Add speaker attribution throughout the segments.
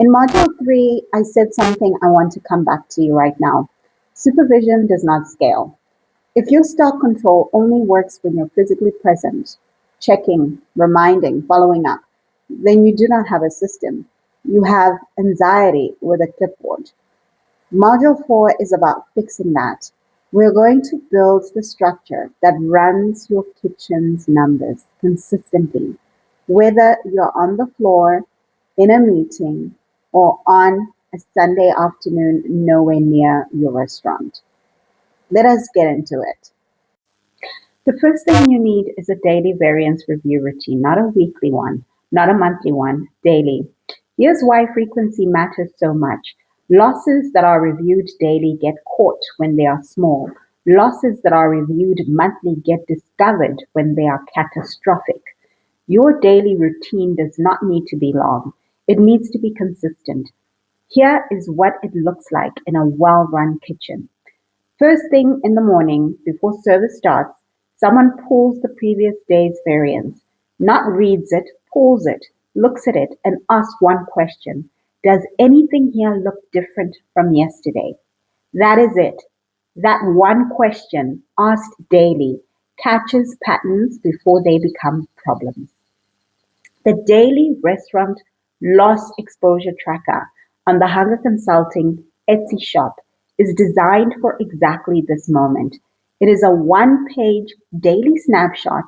Speaker 1: In Module 3, I said something I want to come back to you right now. Supervision does not scale. If your stock control only works when you're physically present, checking, reminding, following up, then you do not have a system. You have anxiety with a clipboard. Module 4 is about fixing that. We're going to build the structure that runs your kitchen's numbers consistently, whether you're on the floor, in a meeting, or on a Sunday afternoon nowhere near your restaurant. Let us get into it. The first thing you need is a daily variance review routine, not a weekly one, not a monthly one, daily. Here's why frequency matters so much. Losses that are reviewed daily get caught when they are small. Losses that are reviewed monthly get discovered when they are catastrophic. Your daily routine does not need to be long. It needs to be consistent. Here is what it looks like in a well-run kitchen. First thing in the morning, before service starts, someone pulls the previous day's variance. Not reads it, pulls it, looks at it, and asks one question. Does anything here look different from yesterday? That is it. That one question, asked daily, catches patterns before they become problems. The daily restaurant loss exposure tracker on the Hunger Consulting Etsy shop is designed for exactly this moment. It is a one-page daily snapshot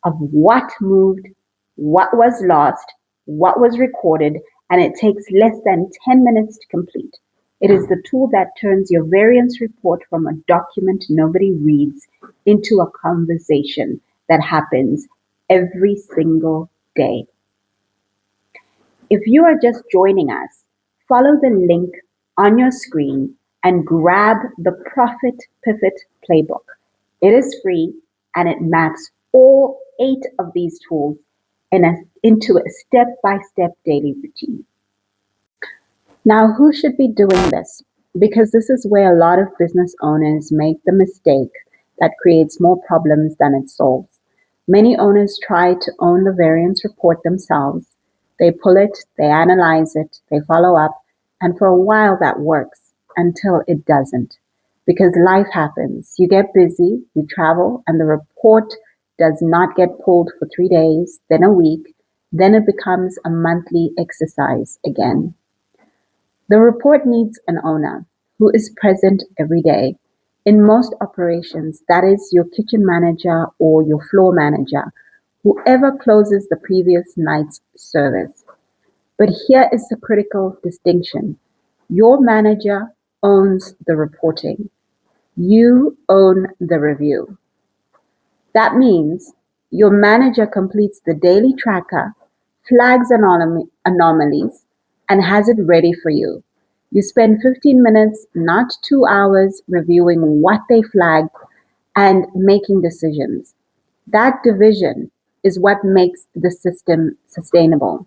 Speaker 1: of what moved, what was lost, what was recorded, and it takes less than 10 minutes to complete. It is the tool that turns your variance report from a document nobody reads into a conversation that happens every single day. If you are just joining us, follow the link on your screen and grab the Profit Pivot Playbook. It is free and it maps all 8 of these tools into a step-by-step daily routine. Now, who should be doing this? Because this is where a lot of business owners make the mistake that creates more problems than it solves. Many owners try to own the variance report themselves. They pull it, they analyze it, they follow up, and for a while that works until it doesn't. Because life happens. You get busy, you travel, and the report does not get pulled for 3 days, then a week, then it becomes a monthly exercise again. The report needs an owner who is present every day. In most operations, that is your kitchen manager or your floor manager, whoever closes the previous night's service. But here is the critical distinction. Your manager owns the reporting. You own the review. That means your manager completes the daily tracker, flags anomalies, and has it ready for you. You spend 15 minutes, not 2 hours, reviewing what they flagged and making decisions. That division is what makes the system sustainable.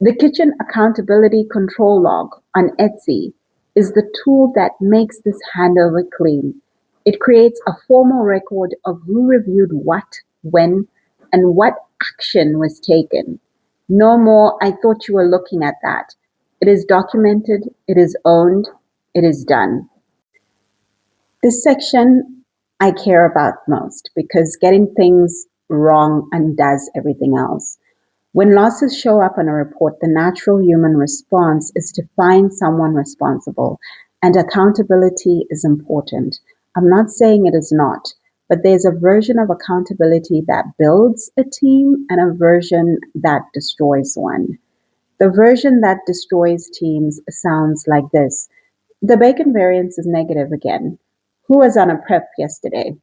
Speaker 1: The Kitchen Accountability Control Log on Etsy is the tool that makes this handover clean. It creates a formal record of who reviewed what, when, and what action was taken. No more, I thought you were looking at that. It is documented, it is owned, it is done. This section I care about most because getting things wrong undoes everything else. When losses show up on a report, the natural human response is to find someone responsible, and accountability is important. I'm not saying it is not, but there's a version of accountability that builds a team and a version that destroys one. The version that destroys teams sounds like this. The bacon variance is negative again. Who was on a prep yesterday?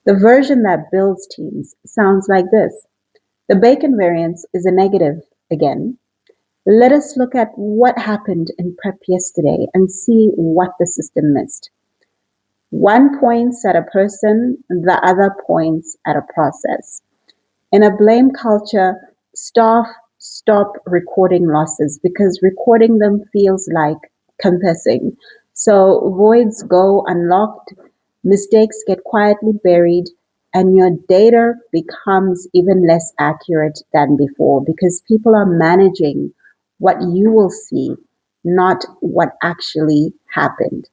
Speaker 1: The version that builds teams sounds like this. The bacon variance is a negative again. Let us look at what happened in prep yesterday and see what the system missed. 1 points at a person, the other points at a process. In a blame culture, staff stop recording losses because recording them feels like confessing. So voids go unlocked, mistakes get quietly buried, and your data becomes even less accurate than before because people are managing what you will see, not what actually happened.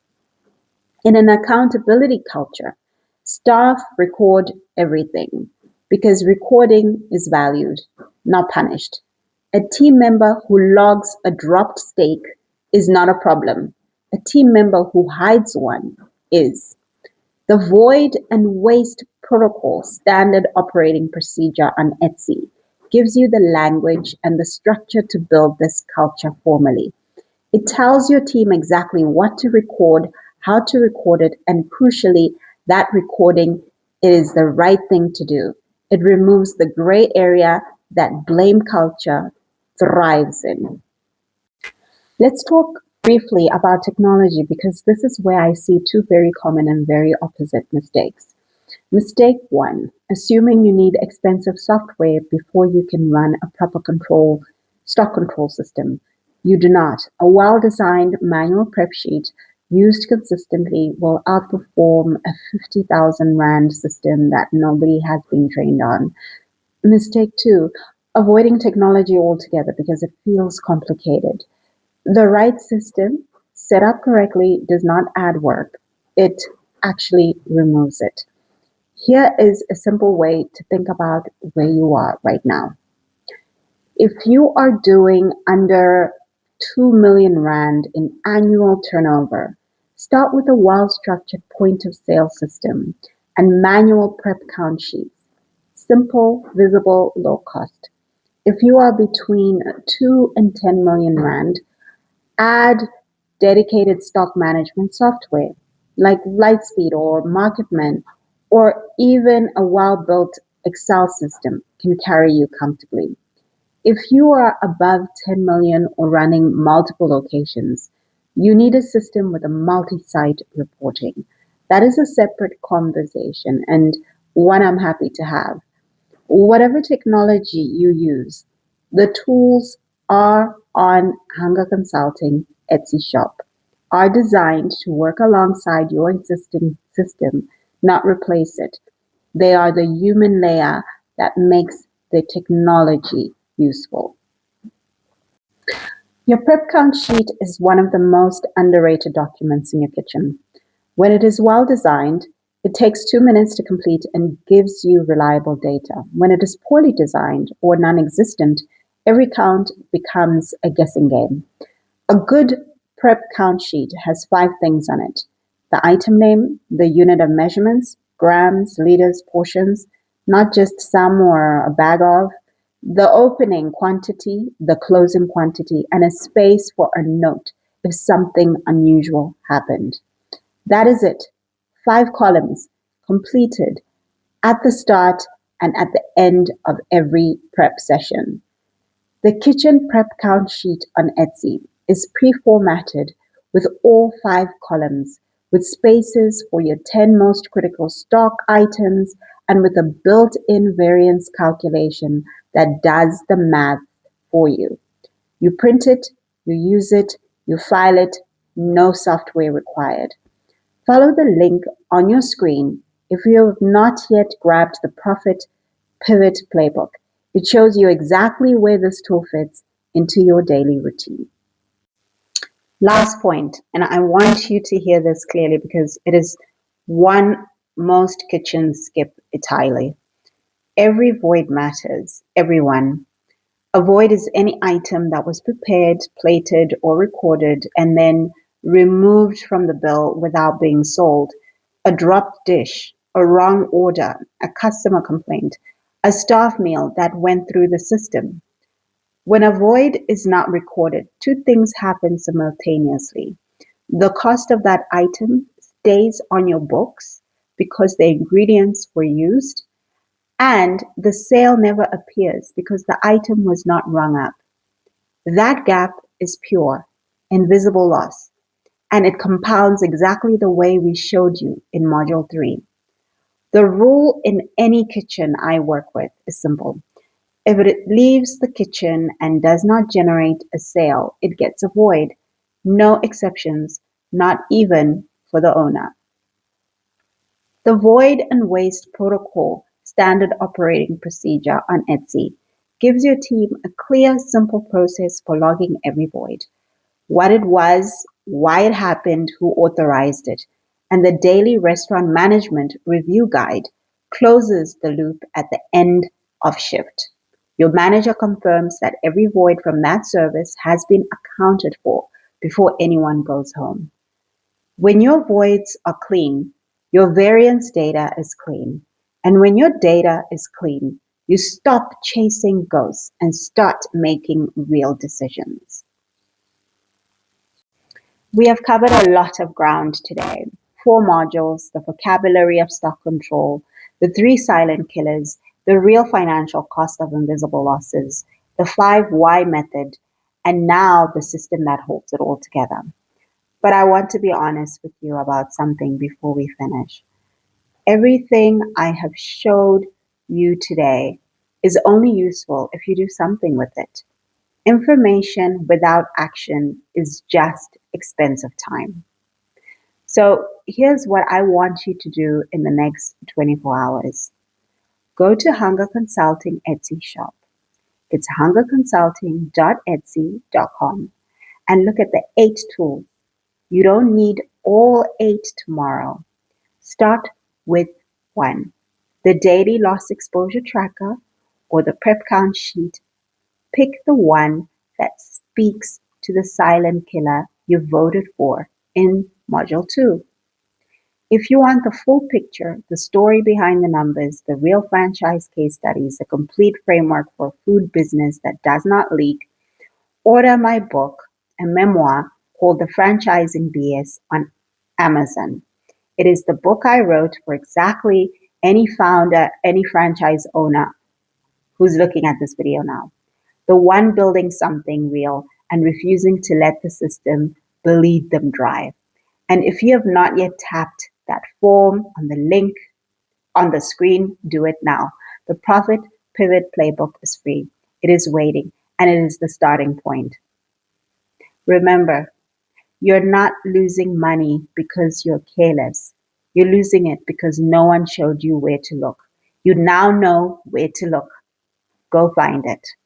Speaker 1: In an accountability culture, staff record everything because recording is valued, not punished. A team member who logs a dropped steak is not a problem. A team member who hides one is. The void and waste protocol standard operating procedure on Etsy gives you the language and the structure to build this culture formally. It tells your team exactly what to record, how to record it, and crucially, that recording is the right thing to do. It removes the gray area that blame culture thrives in. Let's talk briefly about technology because this is where I see two very common and very opposite mistakes. Mistake one, assuming you need expensive software before you can run a proper stock control system. You do not. A well-designed manual prep sheet used consistently will outperform a 50,000 Rand system that nobody has been trained on. Mistake two, avoiding technology altogether because it feels complicated. The right system, set up correctly, does not add work. It actually removes it. Here is a simple way to think about where you are right now. If you are doing under 2 million Rand in annual turnover, start with a well-structured point of sale system and manual prep count sheets. Simple, visible, low cost. If you are between 2 and 10 million Rand, add dedicated stock management software like Lightspeed or Marketman, or even a well-built Excel system can carry you comfortably. If you are above 10 million or running multiple locations, you need a system with a multi-site reporting. That is a separate conversation and one I'm happy to have. Whatever technology you use, the tools are on Hunger Consulting Etsy shop are designed to work alongside your existing system, not replace it. They are the human layer that makes the technology useful. Your prep count sheet is one of the most underrated documents in your kitchen. When it is well designed, it takes 2 minutes to complete and gives you reliable data. When it is poorly designed or non-existent, every count becomes a guessing game. A good prep count sheet has 5 things on it: the item name, the unit of measurements, grams, liters, portions, not just some or a bag of, the opening quantity, the closing quantity, and a space for a note if something unusual happened. That is it. 5 columns, completed at the start and at the end of every prep session. The kitchen prep count sheet on Etsy is pre-formatted with all 5 columns, with spaces for your 10 most critical stock items and with a built-in variance calculation that does the math for you. You print it, you use it, you file it, no software required. Follow the link on your screen if you have not yet grabbed the Profit Pivot Playbook. It shows you exactly where this tool fits into your daily routine. Last point, and I want you to hear this clearly because it is one most kitchens skip entirely. Every void matters, everyone. A void is any item that was prepared, plated, or recorded and then removed from the bill without being sold. A dropped dish, a wrong order, a customer complaint, a staff meal that went through the system. When a void is not recorded, 2 things happen simultaneously. The cost of that item stays on your books because the ingredients were used, and the sale never appears because the item was not rung up. That gap is pure, invisible loss, and it compounds exactly the way we showed you in Module 3. The rule in any kitchen I work with is simple. If it leaves the kitchen and does not generate a sale, it gets a void. No exceptions, not even for the owner. The void and waste protocol standard operating procedure on Etsy gives your team a clear, simple process for logging every void: what it was, why it happened, who authorized it, and the daily restaurant management review guide closes the loop at the end of shift. Your manager confirms that every void from that service has been accounted for before anyone goes home. When your voids are clean, your variance data is clean. And when your data is clean, you stop chasing ghosts and start making real decisions. We have covered a lot of ground today. 4 modules: the vocabulary of stock control, the 3 silent killers, the real financial cost of invisible losses, the 5 why method, and now the system that holds it all together. But I want to be honest with you about something before we finish. Everything I have showed you today is only useful if you do something with it. Information without action is just expensive time. So here's what I want you to do in the next 24 hours. Go to Hunger Consulting Etsy shop. It's hungerconsulting.etsy.com and look at the 8 tools. You don't need all 8 tomorrow. Start with 1: the daily loss exposure tracker or the prep count sheet. Pick the one that speaks to the silent killer you voted for in Module 2. If you want the full picture, the story behind the numbers, the real franchise case studies, a complete framework for a food business that does not leak, order my book, a memoir called The Franchising BS, on Amazon. It is the book I wrote for exactly any founder, any franchise owner who's looking at this video now. The one building something real and refusing to let the system bleed them dry. And if you have not yet tapped that form on the link on the screen, do it now. The Profit Pivot Playbook is free. It is waiting, and it is the starting point. Remember, you're not losing money because you're careless. You're losing it because no one showed you where to look. You now know where to look. Go find it.